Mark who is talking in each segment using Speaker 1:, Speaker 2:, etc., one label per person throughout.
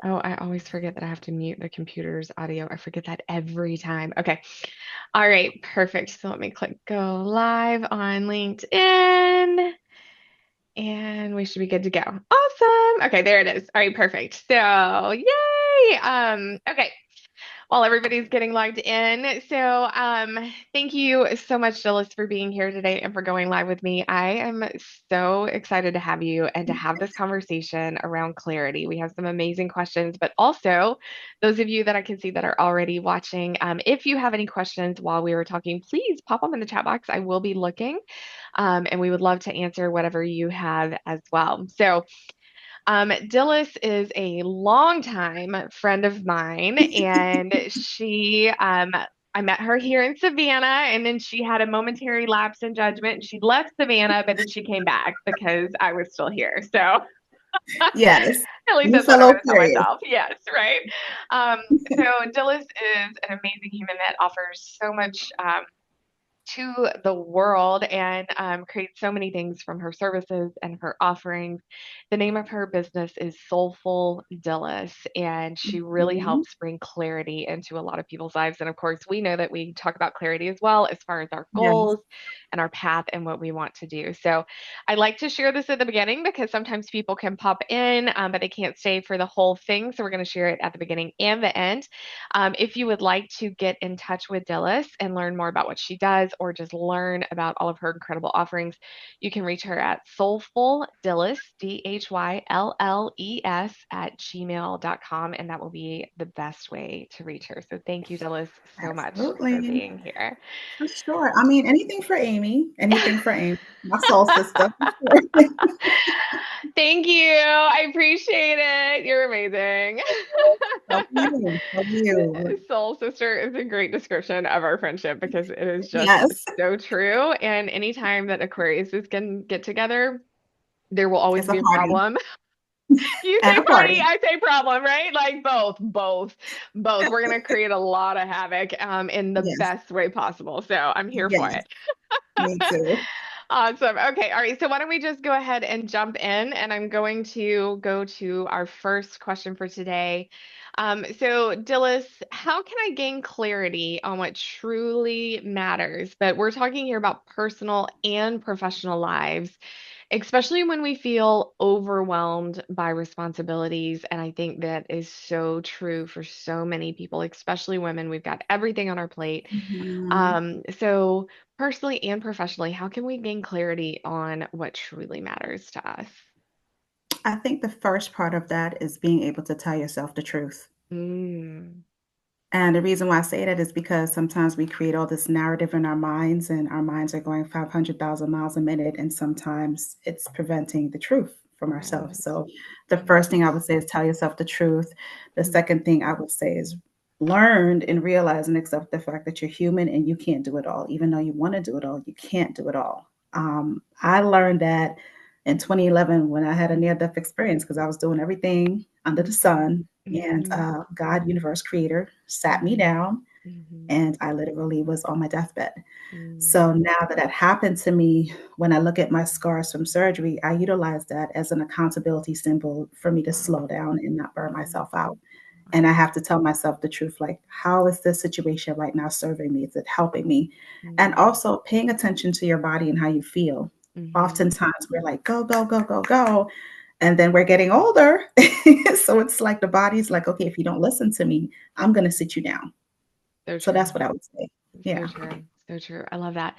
Speaker 1: Oh, I always forget that I have to mute the computer's audio. I forget that every time. Okay. All right. Perfect. So let me click go live on LinkedIn and we should be good to go. Awesome. Okay. There it is. All right. Perfect. So yay. Okay. While everybody's getting logged in. So, thank you so much, Dhylles, for being here today and for going live with me. I am so excited to have you and to have this conversation around clarity. We have some amazing questions, but also those of you that I can see that are already watching, if you have any questions while we were talking, please pop them in the chat box. I will be looking, and we would love to answer whatever you have as well. So, Dhylles is a longtime friend of mine, and I met her here in Savannah, and then she had a momentary lapse in judgment, and she left Savannah, but then she came back because I was still here. So
Speaker 2: Yes.
Speaker 1: at least
Speaker 2: New
Speaker 1: that's what I'm
Speaker 2: fellow
Speaker 1: going to tell
Speaker 2: Aquarius.
Speaker 1: myself. Yes, right. So Dhylles is an amazing human that offers so much. To the world and creates so many things from her services and her offerings. The name of her business is Soulful Dillis, and she really
Speaker 2: Mhm.
Speaker 1: helps bring clarity into a lot of people's lives. And of course, we know that we talk about clarity as well as far as our
Speaker 2: Yes.
Speaker 1: goals and our path and what we want to do. So I like to share this at the beginning because sometimes people can pop in, but they can't stay for the whole thing. So we're going to share it at the beginning and the end. If you would like to get in touch with Dillis and learn more about what she does or just learn about all of her incredible offerings, you can reach her at soulfuldillis, DHYLLES, at gmail.com. And that will be the best way to reach her. So thank you, Dillis, so much for
Speaker 2: Absolutely.
Speaker 1: being here.
Speaker 2: For sure. I mean, anything for Amy. Anything for Amy. My soul sister. For sure.
Speaker 1: Thank you. I appreciate it. You're amazing.
Speaker 2: Love you. Love you.
Speaker 1: Soul sister is a great description of our friendship because it is just
Speaker 2: Yes.
Speaker 1: so true. And anytime that Aquariuses can get together, there will always
Speaker 2: It's a
Speaker 1: be a
Speaker 2: party
Speaker 1: problem. You
Speaker 2: and
Speaker 1: say
Speaker 2: a
Speaker 1: party,
Speaker 2: party.
Speaker 1: I say problem, right? Like both. We're gonna create a lot of havoc in the
Speaker 2: Yes.
Speaker 1: best way possible. So I'm here for
Speaker 2: Yes.
Speaker 1: it.
Speaker 2: Me too.
Speaker 1: Awesome. Okay. All right. So why don't we just go ahead and jump in? And I'm going to go to our first question for today. So, Dillis, how can I gain clarity on what truly matters? But we're talking here about personal and professional lives, especially when we feel overwhelmed by responsibilities. And I think that is so true for so many people, especially women. We've got everything on our plate.
Speaker 2: Mhm.
Speaker 1: So personally and professionally, how can we gain clarity on what truly matters to us?
Speaker 2: I think the first part of that is being able to tell yourself the truth.
Speaker 1: Mm,
Speaker 2: And the reason why I say that is because sometimes we create all this narrative in our minds, and our minds are going 500,000 miles a minute, and sometimes it's preventing the truth from ourselves.
Speaker 1: yes,
Speaker 2: So, the first thing I
Speaker 1: yes.
Speaker 2: would say is tell yourself the truth. The
Speaker 1: Mm,
Speaker 2: second thing I would say is learn and realize and accept the fact that you're human and you can't do it all. Even though you want to do it all, you can't do it all. I learned that in 2011 when I had a near death experience because I was doing everything under the
Speaker 1: mhm,
Speaker 2: sun and,
Speaker 1: mhm,
Speaker 2: God, universe, creator sat me
Speaker 1: mhm,
Speaker 2: down,
Speaker 1: mhm,
Speaker 2: and I literally was on my deathbed.
Speaker 1: mm,
Speaker 2: So now that that happened to me, when I look at my scars from surgery, I utilize that as an accountability symbol for me to slow down and not burn
Speaker 1: mhm.
Speaker 2: myself out. And I
Speaker 1: Wow.
Speaker 2: have to tell myself the truth, like, how is this situation right now serving me? Is it helping me? And
Speaker 1: Mm,
Speaker 2: also paying attention to your body and how you feel.
Speaker 1: mhm.
Speaker 2: Oftentimes we're like, go, go, go, go, go. And then we're getting older. So it's like the body's like, okay, if you don't listen to me, I'm going to sit you down.
Speaker 1: So
Speaker 2: So
Speaker 1: true.
Speaker 2: that's what I would say.
Speaker 1: So
Speaker 2: Yeah.
Speaker 1: true. So true. I love that.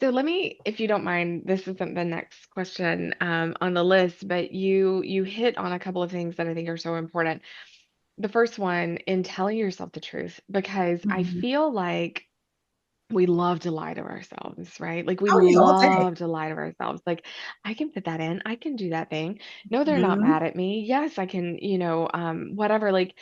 Speaker 1: So let me, if you don't mind, this isn't the next question on the list, but you hit on a couple of things that I think are so important. The first one in telling yourself the truth, because I
Speaker 2: Mhm.
Speaker 1: feel like we love to lie to ourselves, right? Like we
Speaker 2: Oh, yeah, all day.
Speaker 1: love to lie to ourselves. Like, I can fit that in. I can do that thing. No, they're not
Speaker 2: Mhm.
Speaker 1: mad at me. Yes, I can, whatever. Like,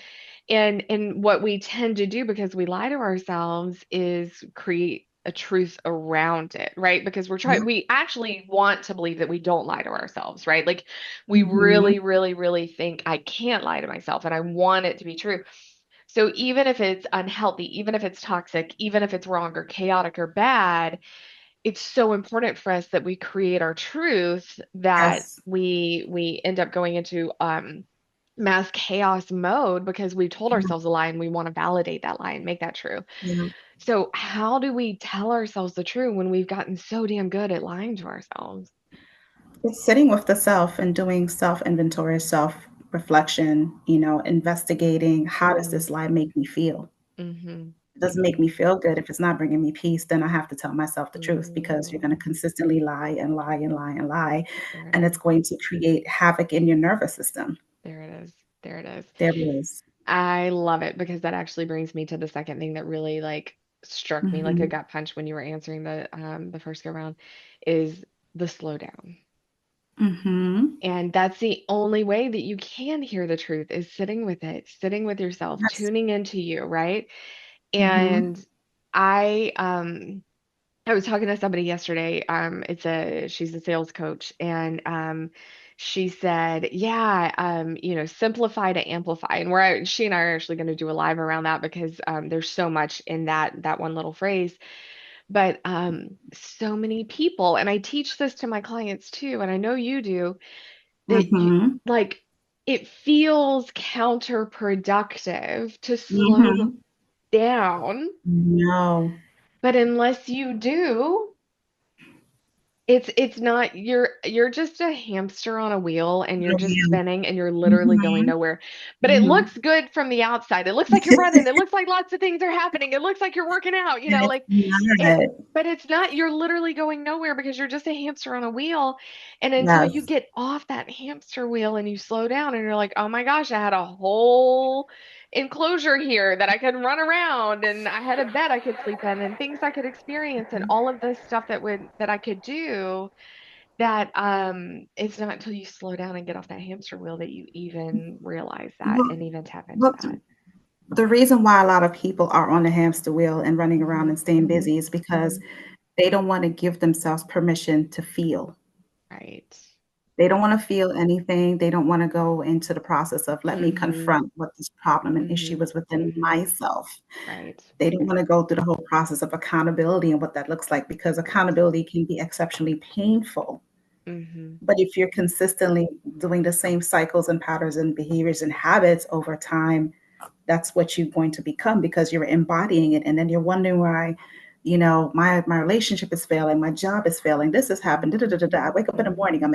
Speaker 1: and what we tend to do because we lie to ourselves is create a truth around it, right? Because
Speaker 2: Yep.
Speaker 1: we actually want to believe that we don't lie to ourselves, right? Like we
Speaker 2: Mhm.
Speaker 1: really, really, really think I can't lie to myself and I want it to be true. So even if it's unhealthy, even if it's toxic, even if it's wrong or chaotic or bad, it's so important for us that we create our truth that
Speaker 2: Yes.
Speaker 1: we end up going into mass chaos mode because we told
Speaker 2: Yeah.
Speaker 1: ourselves a lie and we want to validate that lie and make that true.
Speaker 2: Yeah.
Speaker 1: So, how do we tell ourselves the truth when we've gotten so damn good at lying to ourselves?
Speaker 2: It's sitting with the self and doing self inventory, self reflection, investigating how does
Speaker 1: Mm,
Speaker 2: this lie make me feel?
Speaker 1: mm-hmm,
Speaker 2: It doesn't make
Speaker 1: mm-hmm,
Speaker 2: me feel good. If it's not bringing me peace, then I have to tell myself the truth because you're going to
Speaker 1: mm.
Speaker 2: consistently lie and lie and lie and lie.
Speaker 1: There it
Speaker 2: And
Speaker 1: is.
Speaker 2: it's going to create havoc in your nervous system.
Speaker 1: There it is. There it is.
Speaker 2: There it is.
Speaker 1: I love it because that actually brings me to the second thing that really like struck me like a
Speaker 2: Mhm.
Speaker 1: gut punch when you were answering the first go round is the slowdown.
Speaker 2: Mhm.
Speaker 1: And that's the only way that you can hear the truth is sitting with it, sitting with yourself,
Speaker 2: Yes.
Speaker 1: tuning into you, right?
Speaker 2: Mhm.
Speaker 1: And I I was talking to somebody yesterday. She's a sales coach, and she said, "Yeah, simplify to amplify." And she and I are actually going to do a live around that because there's so much in that one little phrase. But so many people, and I teach this to my clients too, and I know you do, that you
Speaker 2: Mhm.
Speaker 1: like it feels counterproductive to slow
Speaker 2: Mhm.
Speaker 1: down,
Speaker 2: No.
Speaker 1: but unless you do, it's not you're just a hamster on a wheel and you're
Speaker 2: No,
Speaker 1: just
Speaker 2: you.
Speaker 1: spinning and you're literally going
Speaker 2: Mhm.
Speaker 1: nowhere. But it
Speaker 2: Mhm.
Speaker 1: looks good from the outside. It looks like you're running. It looks like lots of things are happening. It looks like you're working out,
Speaker 2: And it's
Speaker 1: like it
Speaker 2: not.
Speaker 1: but it's not. You're literally going nowhere because you're just a hamster on a wheel. And until you
Speaker 2: Yes.
Speaker 1: get off that hamster wheel and you slow down and you're like, "Oh my gosh, I had a whole enclosure here that I could run around and I had a bed I could sleep in and things I could experience and all of this stuff that I could do that it's not until you slow down and get off that hamster wheel that you even realize that
Speaker 2: Well,
Speaker 1: and even tap into
Speaker 2: well,
Speaker 1: that.
Speaker 2: the reason why a lot of people are on the hamster wheel and running around
Speaker 1: Hmm.
Speaker 2: and staying busy is because they don't want to give themselves permission to feel.
Speaker 1: Right.
Speaker 2: They don't want
Speaker 1: Right.
Speaker 2: to feel anything. They don't want to go into the process of let me
Speaker 1: Hmm.
Speaker 2: confront what this problem and issue
Speaker 1: Hmm.
Speaker 2: is within
Speaker 1: Hmm.
Speaker 2: myself.
Speaker 1: Right.
Speaker 2: They don't want
Speaker 1: Right.
Speaker 2: to go through the whole process of accountability and what that looks like because
Speaker 1: Right.
Speaker 2: accountability can be exceptionally painful.
Speaker 1: Hmm.
Speaker 2: But if you're consistently doing the same cycles and patterns and behaviors and habits over time, that's what you're going to become because you're embodying it. And then you're wondering why, my relationship is failing, my job is failing, this has happened. Da, da, da, da, da. I wake up in the morning,
Speaker 1: Hmm.
Speaker 2: I'm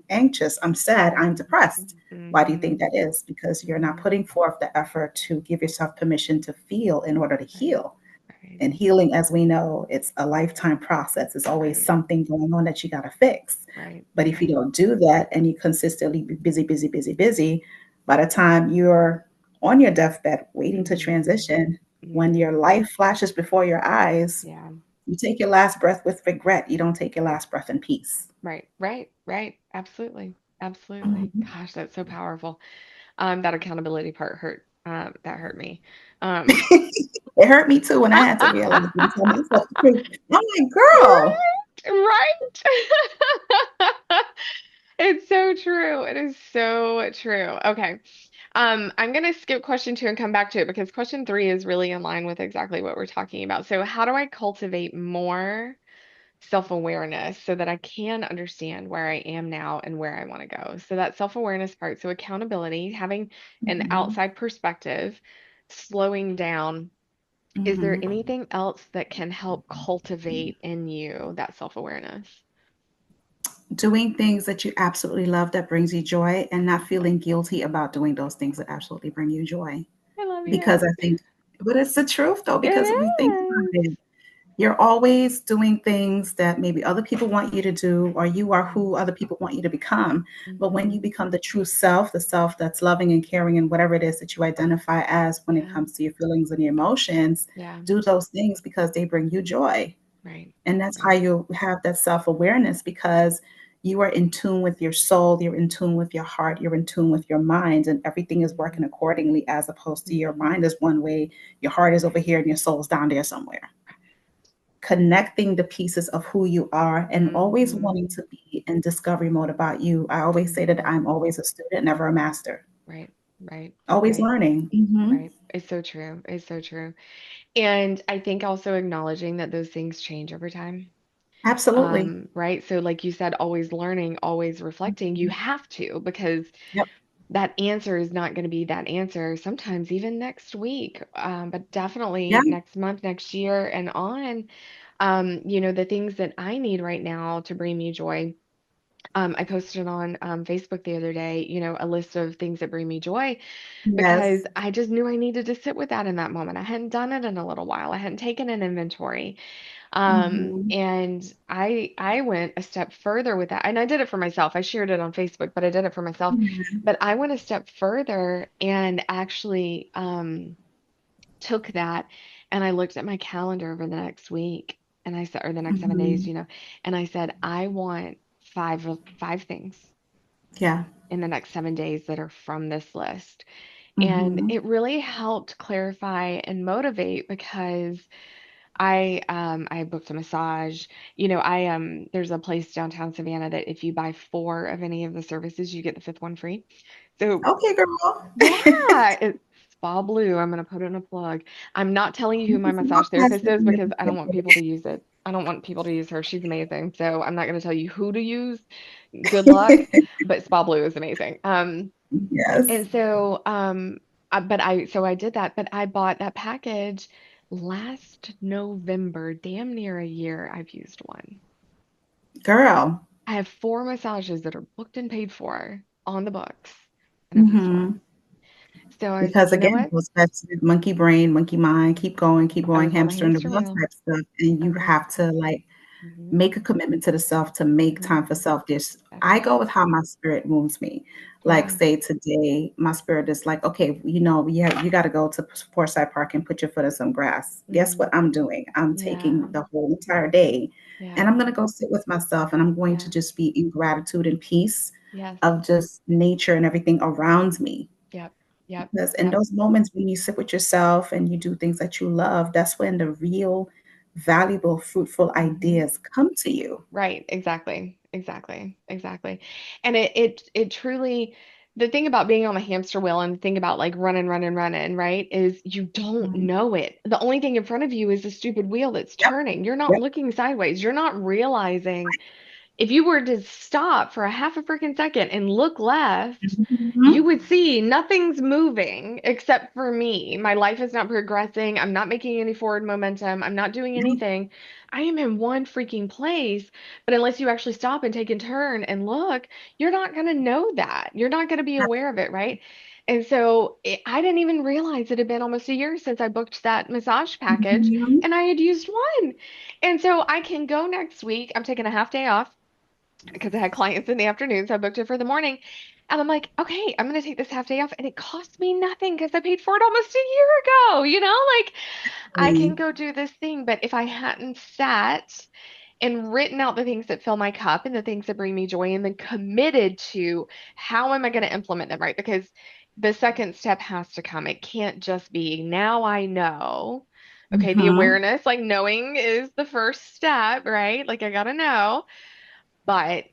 Speaker 2: anxious, I'm sad, I'm depressed. Why do you think
Speaker 1: Hmm.
Speaker 2: that is? Because you're not
Speaker 1: Hmm.
Speaker 2: putting forth the effort to give yourself permission to feel in order to
Speaker 1: Right.
Speaker 2: heal.
Speaker 1: Right.
Speaker 2: And healing, as we know, it's a lifetime process. It's always
Speaker 1: Right.
Speaker 2: something going on that you got to fix.
Speaker 1: Right.
Speaker 2: But if you
Speaker 1: Right.
Speaker 2: don't do that and you consistently be busy, busy, busy, busy, by the time you're on your deathbed waiting to
Speaker 1: Hmm.
Speaker 2: transition, when
Speaker 1: Hmm.
Speaker 2: your life flashes before your eyes,
Speaker 1: Yeah.
Speaker 2: you take your last breath with regret. You don't take your last breath in peace.
Speaker 1: Right. Right. Right. Absolutely. Absolutely.
Speaker 2: Mhm.
Speaker 1: Gosh, that's so powerful. That accountability part hurt. That hurt me. Um,
Speaker 2: It hurt me too when I had to realize and tell myself the truth. I'm like, girl.
Speaker 1: right, right. It's so true. It is so true. Okay. I'm gonna skip question two and come back to it because question three is really in line with exactly what we're talking about. So, how do I cultivate more self-awareness so that I can understand where I am now and where I want to go? So that self-awareness part, so accountability, having an
Speaker 2: Mhm.
Speaker 1: outside perspective, slowing down. Is there
Speaker 2: Mhm.
Speaker 1: anything else that can help cultivate in you that self-awareness?
Speaker 2: Doing things that you absolutely love that brings you joy and not feeling guilty about doing those things that absolutely bring you joy.
Speaker 1: I love
Speaker 2: Because
Speaker 1: you.
Speaker 2: I think, but it's the truth though,
Speaker 1: It
Speaker 2: because if we think about
Speaker 1: is.
Speaker 2: it, you're always doing things that maybe other people want you to do, or you are
Speaker 1: Mhm,
Speaker 2: who other people want you to become. But when you
Speaker 1: mhm.
Speaker 2: become the true self, the self that's loving and caring and whatever it is that you identify as when it
Speaker 1: Yeah,
Speaker 2: comes to your feelings and your emotions,
Speaker 1: yeah,
Speaker 2: do those things because they bring you joy.
Speaker 1: right,
Speaker 2: And that's how
Speaker 1: right.
Speaker 2: you have that self awareness because you are in tune with your soul, you're in tune with your heart, you're in tune with your mind, and everything is working
Speaker 1: Mhm,
Speaker 2: accordingly as opposed to your
Speaker 1: mhm.
Speaker 2: mind is one way, your heart is over here, and your soul's down there somewhere. Connecting the pieces of who you are and always wanting
Speaker 1: Mhm,
Speaker 2: to be in discovery mode about you. I always say that
Speaker 1: mhm.
Speaker 2: I'm always a student, never a master.
Speaker 1: Right, right,
Speaker 2: Always
Speaker 1: right,
Speaker 2: learning.
Speaker 1: right. It's so true. It's so true. And I think also acknowledging that those things change over time.
Speaker 2: Absolutely.
Speaker 1: Right? So like you said, always learning, always reflecting. You
Speaker 2: Mhm.
Speaker 1: have to because
Speaker 2: Yep.
Speaker 1: that answer is not going to be that answer sometimes even next week, but
Speaker 2: Yeah.
Speaker 1: definitely next month, next year, and on. The things that I need right now to bring me joy. I posted on Facebook the other day, a list of things that bring me joy because
Speaker 2: Yes.
Speaker 1: I just knew I needed to sit with that in that moment. I hadn't done it in a little while. I hadn't taken an inventory.
Speaker 2: Hmm.
Speaker 1: And I went a step further with that. And I did it for myself. I shared it on Facebook, but I did it for myself. But I went a step further and actually took that and I looked at my calendar over the next week and I said, or the next 7 days,
Speaker 2: Hmm.
Speaker 1: and I said, I want five things
Speaker 2: Yeah.
Speaker 1: in the next 7 days that are from this list. And
Speaker 2: Hmm.
Speaker 1: it really helped clarify and motivate because I booked a massage. There's a place downtown Savannah that if you buy four of any of the services, you get the fifth one free. So
Speaker 2: Okay, girl.
Speaker 1: yeah, it's Spa Blue. I'm gonna put in a plug. I'm not telling you who my massage
Speaker 2: Yes.
Speaker 1: therapist is because I don't want people to use it. I don't want people to use her. She's amazing. So I'm not gonna tell you who to use. Good luck. But Spa Blue is amazing.
Speaker 2: Yes.
Speaker 1: And so I did that, but I bought that package last November, damn near a year I've used one.
Speaker 2: Girl.
Speaker 1: I have four massages that are booked and paid for on the books, and I've used
Speaker 2: Hmm.
Speaker 1: one. So I was like,
Speaker 2: Because
Speaker 1: you know
Speaker 2: again,
Speaker 1: what?
Speaker 2: it goes back to monkey brain, monkey mind, keep
Speaker 1: I
Speaker 2: going,
Speaker 1: was on the
Speaker 2: hamster and the
Speaker 1: hamster
Speaker 2: wheel
Speaker 1: wheel.
Speaker 2: type stuff. And
Speaker 1: I
Speaker 2: you
Speaker 1: was on,
Speaker 2: have to like
Speaker 1: hmm
Speaker 2: make a commitment to the self to make
Speaker 1: hmm
Speaker 2: time for self. This
Speaker 1: That's
Speaker 2: I go
Speaker 1: right.
Speaker 2: with how my spirit moves me. Like
Speaker 1: Yeah.
Speaker 2: say today, my spirit is like, okay, you got to go to Forsyth Park and put your foot in some grass. Guess
Speaker 1: hmm
Speaker 2: what I'm doing? I'm taking
Speaker 1: Yeah.
Speaker 2: the whole entire day and
Speaker 1: Yeah.
Speaker 2: I'm gonna go sit with myself and I'm going to
Speaker 1: Yeah.
Speaker 2: just be in gratitude and peace
Speaker 1: Yes.
Speaker 2: of just nature and everything around me.
Speaker 1: Yep. Yep.
Speaker 2: Because in
Speaker 1: Yep.
Speaker 2: those moments when you sit with yourself and you do things that you love, that's when the real valuable, fruitful
Speaker 1: hmm
Speaker 2: ideas come to you.
Speaker 1: Right, exactly. Exactly. Exactly. And it truly, the thing about being on the hamster wheel and the thing about like running, running, running, right, is you don't
Speaker 2: Mhm.
Speaker 1: know it. The only thing in front of you is the stupid wheel that's
Speaker 2: Yep,
Speaker 1: turning. You're not
Speaker 2: yep.
Speaker 1: looking sideways. You're not realizing if you were to stop for a half a freaking second and look left, you
Speaker 2: Mhm.
Speaker 1: would see nothing's moving except for me. My life is not progressing. I'm not making any forward momentum. I'm not doing
Speaker 2: Yep.
Speaker 1: anything. I am in one freaking place. But unless you actually stop and take a turn and look, you're not going to know that. You're not going to be aware of it, right? And so I didn't even realize it had been almost a year since I booked that massage package
Speaker 2: Mhm.
Speaker 1: and I had used one. And so I can go next week. I'm taking a half day off because I had clients in the afternoon, so I booked it for the morning. And I'm like, okay, I'm gonna take this half day off, and it cost me nothing because I paid for it almost a year ago. Like I can
Speaker 2: Really.
Speaker 1: go do this thing, but if I hadn't sat and written out the things that fill my cup and the things that bring me joy, and then committed to how am I going to implement them, right? Because the second step has to come. It can't just be now I know. Okay, the
Speaker 2: Mhm.
Speaker 1: awareness, like knowing is the first step, right? Like I gotta know, but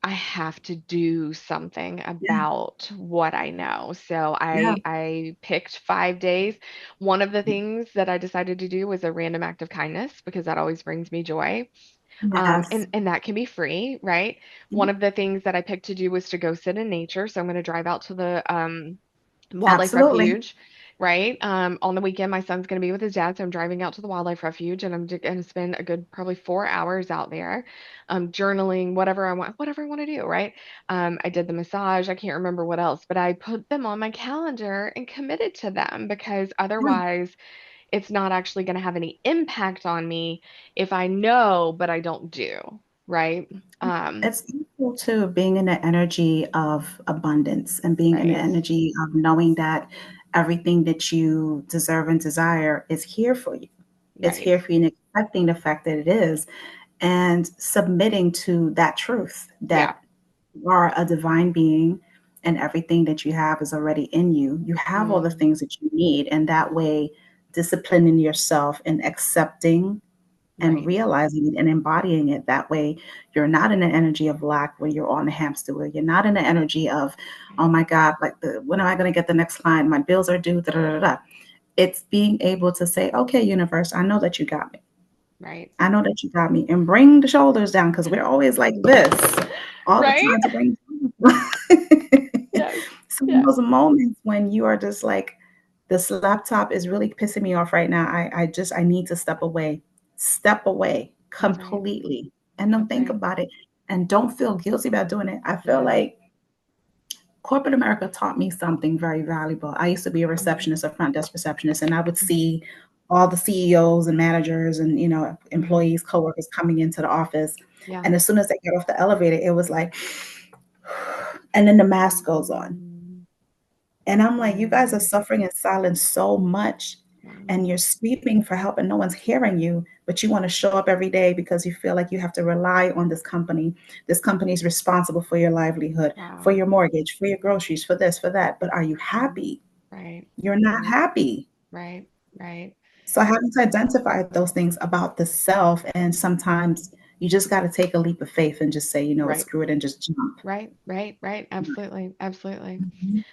Speaker 1: I have to do something
Speaker 2: Yeah,
Speaker 1: about what I know. So
Speaker 2: yeah.
Speaker 1: I picked 5 days. One of the things that I decided to do was a random act of kindness because that always brings me joy.
Speaker 2: Yes.
Speaker 1: And that can be free, right? One
Speaker 2: Yep.
Speaker 1: of the things that I picked to do was to go sit in nature. So I'm going to drive out to the wildlife
Speaker 2: Absolutely.
Speaker 1: refuge, right? On the weekend, my son's going to be with his dad, so I'm driving out to the wildlife refuge, and I'm going to spend a good probably 4 hours out there, journaling, whatever I want to do, right? I did the massage. I can't remember what else, but I put them on my calendar and committed to them because
Speaker 2: Yeah.
Speaker 1: otherwise, it's not actually going to have any impact on me if I know but I don't do, right? Um,
Speaker 2: It's equal to being in the energy of abundance and being in the
Speaker 1: right,
Speaker 2: energy of knowing that everything that you deserve and desire is here for you. It's
Speaker 1: right,
Speaker 2: here for you and accepting the fact that it is and submitting to that truth
Speaker 1: yeah,
Speaker 2: that you are a divine being and everything that you have is already in you. You have all the
Speaker 1: hmm
Speaker 2: things that you need, and that way, disciplining yourself and accepting and
Speaker 1: right,
Speaker 2: realizing it and embodying it that way, you're not in the energy of lack when you're on the hamster wheel. You're not in the energy of, oh my God, like when am I going to get the next client? My bills are due. Da, da, da, da. It's being able to say, okay, universe, I know that you got me.
Speaker 1: right,
Speaker 2: I know that you got me. And bring the shoulders down because we're always like this all the
Speaker 1: right,
Speaker 2: time to bring. some of
Speaker 1: Yeah.
Speaker 2: those moments when you are just like, "This laptop is really pissing me off right now. I need to step away." Step away
Speaker 1: That's right.
Speaker 2: completely, and don't
Speaker 1: That's
Speaker 2: think
Speaker 1: right.
Speaker 2: about it, and don't feel guilty about doing it. I feel
Speaker 1: Yeah.
Speaker 2: like corporate America taught me something very valuable. I used to be a
Speaker 1: Mm-hmm.
Speaker 2: receptionist, a front desk receptionist, and I would
Speaker 1: Mm-hmm.
Speaker 2: see all the CEOs and managers and
Speaker 1: Mm-hmm.
Speaker 2: employees, coworkers coming into the office,
Speaker 1: Yeah.
Speaker 2: and as soon as they get off the elevator, it was like, and then the mask goes on,
Speaker 1: Mm-hmm.
Speaker 2: and I'm like, you guys are
Speaker 1: Mm-hmm.
Speaker 2: suffering in silence so much,
Speaker 1: Wow.
Speaker 2: and you're screaming for help, and no one's hearing you, but you want to show up every day because you feel like you have to rely on this company. This company is responsible for your livelihood, for
Speaker 1: Wow.
Speaker 2: your mortgage, for your groceries, for this, for that. But are you
Speaker 1: Mm-hmm.
Speaker 2: happy?
Speaker 1: Right.
Speaker 2: You're not
Speaker 1: Right.
Speaker 2: happy.
Speaker 1: Right. Right.
Speaker 2: So having to identify those things about the self, and sometimes you just got to take a leap of faith and just say, you know what,
Speaker 1: Right.
Speaker 2: screw it and just jump.
Speaker 1: Right. Right. Right. Absolutely. Absolutely.
Speaker 2: Mhm.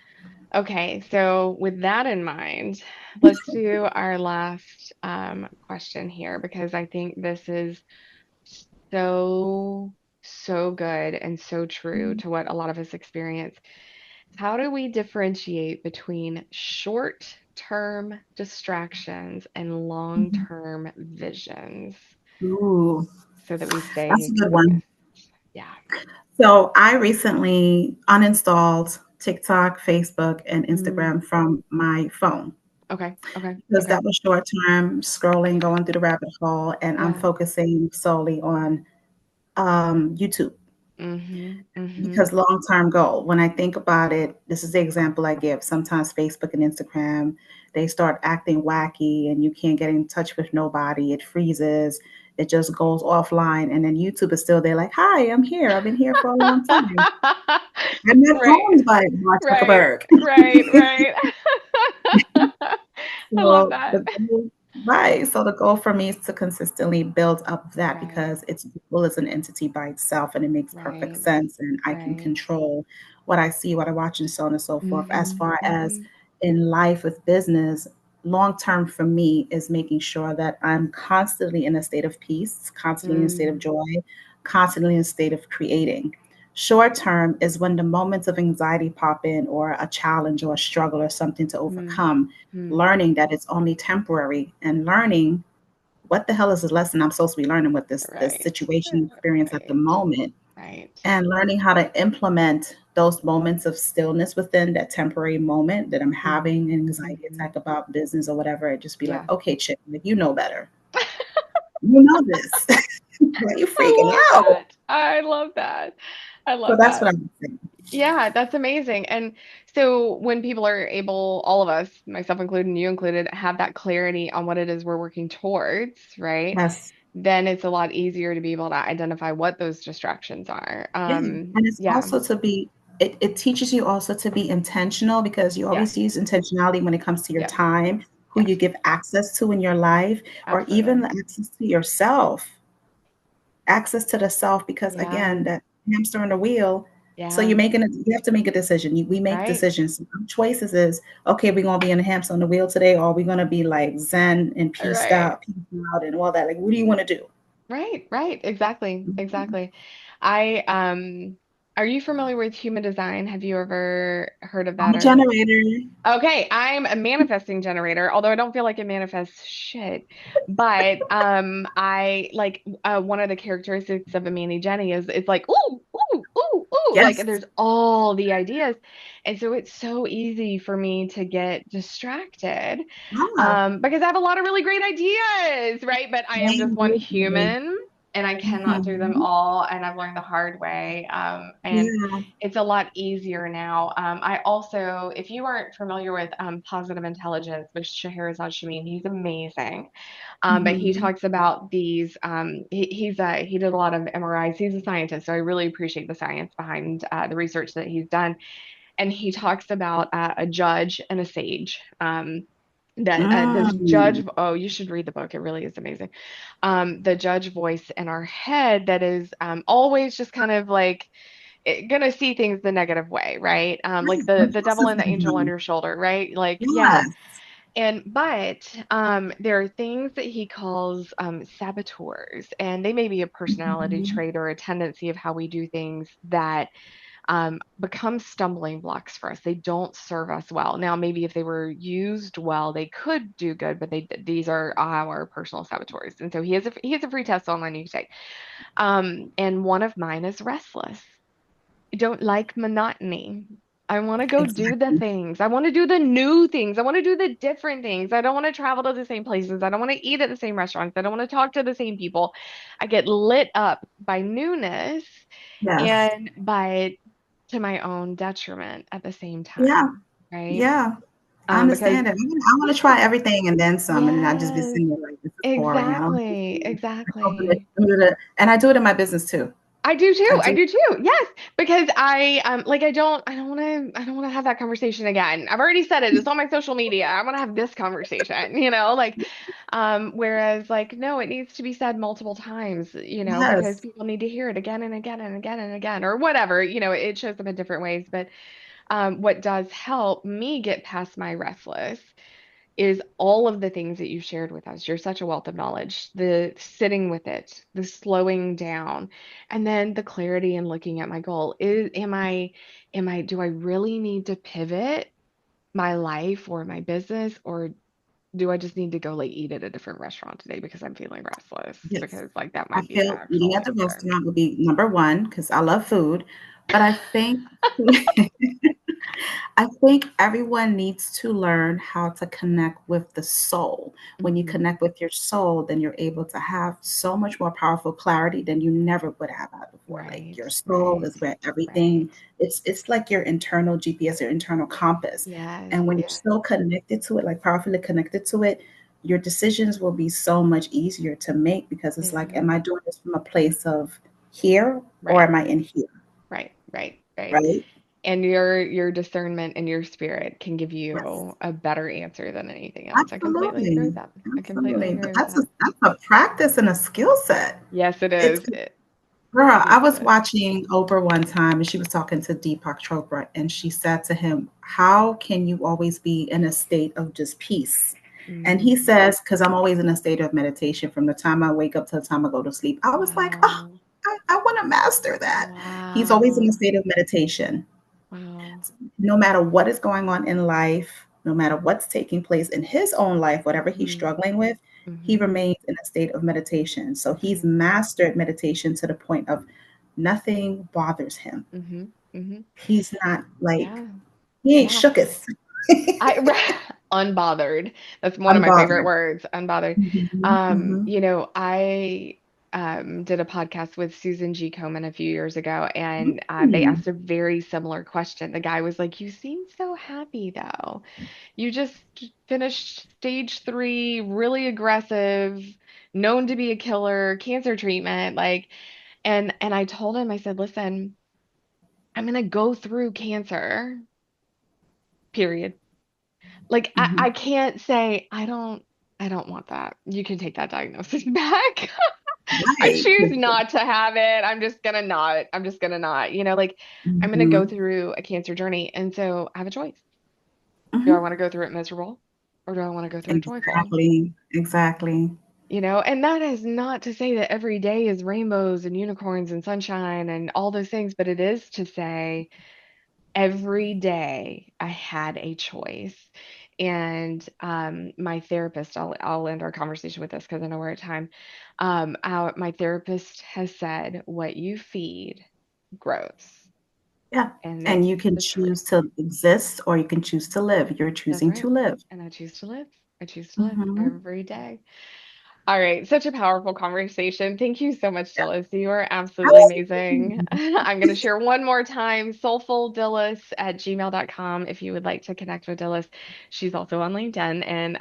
Speaker 1: Okay, so with that in mind, let's do our last question here because I think this is so, so good and so true to what a lot of us experience. How do we differentiate between short-term distractions and
Speaker 2: Mhm.
Speaker 1: long-term visions
Speaker 2: Ooh,
Speaker 1: so that we
Speaker 2: that's
Speaker 1: stay
Speaker 2: a good one.
Speaker 1: focused? Yeah.
Speaker 2: So I recently uninstalled TikTok, Facebook, and
Speaker 1: Mm,
Speaker 2: Instagram from my phone
Speaker 1: okay, okay,
Speaker 2: because
Speaker 1: okay.
Speaker 2: that was short term scrolling, going through the rabbit hole, and I'm
Speaker 1: Yeah.
Speaker 2: focusing solely on YouTube.
Speaker 1: Mm-hmm. Mm-hmm.
Speaker 2: Because long-term goal, when I think about it, this is the example I give. Sometimes Facebook and Instagram, they start acting wacky and you can't get in touch with nobody. It freezes. It just goes offline. And then YouTube is still there like, hi, I'm here. I've been here for a long time. I'm not
Speaker 1: Right.
Speaker 2: owned by Mark
Speaker 1: Right.
Speaker 2: Zuckerberg.
Speaker 1: Right. Right. I love
Speaker 2: So
Speaker 1: that.
Speaker 2: the goal, right. So the goal for me is to consistently build up that
Speaker 1: Right.
Speaker 2: because it's Google is an entity by itself and it makes perfect
Speaker 1: Right.
Speaker 2: sense and I can
Speaker 1: Right.
Speaker 2: control what I see, what I watch, and so on and so forth. As
Speaker 1: Mm-hmm.
Speaker 2: far as
Speaker 1: Mm-hmm.
Speaker 2: in life with business, long term for me is making sure that I'm constantly in a state of peace, constantly in a state of
Speaker 1: Mm.
Speaker 2: joy, constantly in a state of creating. Short term is when the moments of anxiety pop in, or a challenge, or a struggle, or something to
Speaker 1: Mm.
Speaker 2: overcome,
Speaker 1: Mm.
Speaker 2: learning that it's only temporary, and learning what the hell is this lesson I'm supposed to be learning with this
Speaker 1: Right.
Speaker 2: situation experience at the
Speaker 1: Right.
Speaker 2: moment,
Speaker 1: Right.
Speaker 2: and learning how to implement those moments of stillness within that temporary moment that I'm having
Speaker 1: Mm-hmm.
Speaker 2: an anxiety
Speaker 1: Mm-hmm.
Speaker 2: attack about business or whatever. It just be like,
Speaker 1: Yeah.
Speaker 2: okay, chick, like you know better. You know this. Why are you freaking
Speaker 1: I love
Speaker 2: out?
Speaker 1: that. I love that. I
Speaker 2: So
Speaker 1: love
Speaker 2: that's
Speaker 1: that.
Speaker 2: what I'm saying.
Speaker 1: Yeah, that's amazing. And so when people are able, all of us, myself included and you included, have that clarity on what it is we're working towards, right?
Speaker 2: Yes.
Speaker 1: Then it's a lot easier to be able to identify what those distractions are.
Speaker 2: Yeah, and it's
Speaker 1: Yeah,
Speaker 2: also to be it teaches you also to be intentional because you
Speaker 1: yes,
Speaker 2: always use intentionality when it comes to your
Speaker 1: yep,
Speaker 2: time, who
Speaker 1: yes,
Speaker 2: you give access to in your life, or even
Speaker 1: absolutely.
Speaker 2: the access to yourself, access to the self, because
Speaker 1: Yeah,
Speaker 2: again, that hamster on the wheel. So
Speaker 1: yeah,
Speaker 2: you're making it, you have to make a decision. We make
Speaker 1: right,
Speaker 2: decisions. Our choices is okay, we're gonna be in the hamster on the wheel today, or we're gonna be like zen and
Speaker 1: right,
Speaker 2: peace out and all that. Like, what do you want to do?
Speaker 1: right, right, exactly,
Speaker 2: Mhm.
Speaker 1: exactly. I are you familiar with human design? Have you ever heard of
Speaker 2: I'm
Speaker 1: that
Speaker 2: a
Speaker 1: or
Speaker 2: generator.
Speaker 1: Okay, I'm a manifesting generator, although I don't feel like it manifests shit. But I like one of the characteristics of a Manny Jenny is it's like ooh, ooh, ooh, ooh, like
Speaker 2: Yes.
Speaker 1: there's all the ideas. And so it's so easy for me to get distracted
Speaker 2: Ah,
Speaker 1: because I have a lot of really great ideas, right? But I am just
Speaker 2: same
Speaker 1: one
Speaker 2: with me.
Speaker 1: human and I cannot do them
Speaker 2: Mhm.
Speaker 1: all. And I've learned the hard way. And
Speaker 2: Yeah.
Speaker 1: it's a lot easier now. I also, if you aren't familiar with positive intelligence, which Scheherazade Shamin, he's amazing. But he
Speaker 2: Mhm.
Speaker 1: talks about these. He did a lot of MRIs. He's a scientist, so I really appreciate the science behind the research that he's done. And he talks about a judge and a sage. That this
Speaker 2: Mm.
Speaker 1: judge, oh, you should read the book. It really is amazing. The judge voice in our head that is always just kind of like gonna see things the negative way, right? Like
Speaker 2: Right,
Speaker 1: the devil
Speaker 2: impulsive
Speaker 1: and the angel on
Speaker 2: now.
Speaker 1: your shoulder, right? Like, yeah.
Speaker 2: Yes.
Speaker 1: And but there are things that he calls saboteurs, and they may be a personality
Speaker 2: Mhm.
Speaker 1: trait or a tendency of how we do things that become stumbling blocks for us. They don't serve us well. Now, maybe if they were used well, they could do good, but these are our personal saboteurs. And so he has a free test online you can take. And one of mine is restless. I don't like monotony. I want to go do the
Speaker 2: Exactly.
Speaker 1: things. I want to do the new things. I want to do the different things. I don't want to travel to the same places. I don't want to eat at the same restaurants. I don't want to talk to the same people. I get lit up by newness
Speaker 2: Yes.
Speaker 1: and by to my own detriment at the same
Speaker 2: Yeah.
Speaker 1: time, right?
Speaker 2: Yeah. I
Speaker 1: Because
Speaker 2: understand it. I want to try everything and then some, and not just be
Speaker 1: yes,
Speaker 2: sitting there like, this is boring. I don't like this
Speaker 1: exactly,
Speaker 2: anymore.
Speaker 1: exactly.
Speaker 2: And I do it in my business too.
Speaker 1: I do
Speaker 2: I
Speaker 1: too. I
Speaker 2: do.
Speaker 1: do too. Yes, because I don't want to have that conversation again. I've already said it. It's on my social media. I want to have this conversation, whereas like no, it needs to be said multiple times, because
Speaker 2: Yes.
Speaker 1: people need to hear it again and again and again and again or whatever, it shows up in different ways, but what does help me get past my restless is all of the things that you shared with us. You're such a wealth of knowledge. The sitting with it, the slowing down, and then the clarity and looking at my goal. Do I really need to pivot my life or my business, or do I just need to go like eat at a different restaurant today because I'm feeling restless?
Speaker 2: Yes.
Speaker 1: Because like that
Speaker 2: I
Speaker 1: might be the
Speaker 2: feel eating
Speaker 1: actual
Speaker 2: at the
Speaker 1: answer.
Speaker 2: restaurant would be number one because I love food. But I think I think everyone needs to learn how to connect with the soul. When you
Speaker 1: Hmm.
Speaker 2: connect with your soul, then you're able to have so much more powerful clarity than you never would have had before. Like
Speaker 1: Right,
Speaker 2: your soul
Speaker 1: right,
Speaker 2: is where everything,
Speaker 1: right.
Speaker 2: it's like your internal GPS, your internal compass.
Speaker 1: Yes,
Speaker 2: And when you're
Speaker 1: yes.
Speaker 2: so connected to it, like powerfully connected to it, your decisions will be so much easier to make because it's like, am
Speaker 1: Hmm.
Speaker 2: I doing this from a place of here or
Speaker 1: Right,
Speaker 2: am I in here?
Speaker 1: right, right, right.
Speaker 2: Right?
Speaker 1: And your discernment and your spirit can give
Speaker 2: Yes.
Speaker 1: you a better answer than anything else. I completely agree with
Speaker 2: Absolutely,
Speaker 1: that. I completely
Speaker 2: absolutely, but
Speaker 1: agree with that.
Speaker 2: that's a practice and a skill set.
Speaker 1: Yes, it
Speaker 2: It's
Speaker 1: is.
Speaker 2: girl,
Speaker 1: Yes,
Speaker 2: I
Speaker 1: it
Speaker 2: was
Speaker 1: is.
Speaker 2: watching Oprah one time, and she was talking to Deepak Chopra, and she said to him, "How can you always be in a state of just peace?" And he
Speaker 1: Mm.
Speaker 2: says, "'Cause I'm always in a state of meditation from the time I wake up to the time I go to sleep." I was like, "Oh,
Speaker 1: Wow.
Speaker 2: I wanna master that." He's always in a
Speaker 1: Wow.
Speaker 2: state of meditation.
Speaker 1: Wow.
Speaker 2: No matter what is going on in life, no matter what's taking place in his own life, whatever he's
Speaker 1: Hmm.
Speaker 2: struggling with, he
Speaker 1: Hmm.
Speaker 2: remains in a state of meditation. So he's
Speaker 1: Hmm.
Speaker 2: mastered meditation to the point of nothing bothers him.
Speaker 1: Hmm. Hmm.
Speaker 2: He's not like,
Speaker 1: Yeah.
Speaker 2: he ain't
Speaker 1: Yeah.
Speaker 2: shooketh.
Speaker 1: I unbothered. That's one of my favorite
Speaker 2: Unbothered.
Speaker 1: words, unbothered.
Speaker 2: Mhm, mhm,
Speaker 1: I did a podcast with Susan G. Komen a few years ago, and they
Speaker 2: mhm.
Speaker 1: asked a very similar question. The guy was like, "You seem so happy though. You just finished stage 3, really aggressive, known to be a killer, cancer treatment." And I told him, I said, "Listen, I'm gonna go through cancer, period." Like I
Speaker 2: Mhm.
Speaker 1: can't say I don't want that. You can take that diagnosis back. I
Speaker 2: Right.
Speaker 1: choose not to have it. I'm just gonna not. I'm just gonna not. I'm gonna go
Speaker 2: Mhm,
Speaker 1: through a cancer journey. And so I have a choice. Do I
Speaker 2: mhm.
Speaker 1: want to go through it miserable or do I want to go through it joyful?
Speaker 2: Exactly, exactly.
Speaker 1: And that is not to say that every day is rainbows and unicorns and sunshine and all those things, but it is to say every day I had a choice. And my therapist, I'll end our conversation with this because I know we're at time. My therapist has said, what you feed grows.
Speaker 2: Yeah,
Speaker 1: And
Speaker 2: and
Speaker 1: that's
Speaker 2: you can
Speaker 1: the truth.
Speaker 2: choose to exist or you can choose to live. You're
Speaker 1: That's
Speaker 2: choosing
Speaker 1: right.
Speaker 2: to live.
Speaker 1: And I choose to live. I choose to live
Speaker 2: Mhm.
Speaker 1: every day. All right, such a powerful conversation. Thank you so much,
Speaker 2: Yeah.
Speaker 1: Dillis. You are absolutely amazing.
Speaker 2: Absolutely.
Speaker 1: I'm going to share one more time, soulfuldillis@gmail.com if you would like to connect with Dillis. She's also on LinkedIn and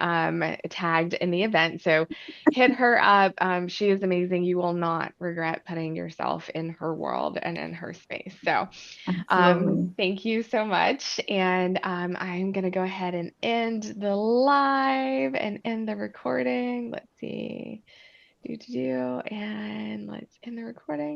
Speaker 1: tagged in the event. So hit her up. She is amazing. You will not regret putting yourself in her world and in her space. So
Speaker 2: Absolutely.
Speaker 1: thank you so much. And I'm going to go ahead and end the live and end the recording. Let's see. And let's end the recording.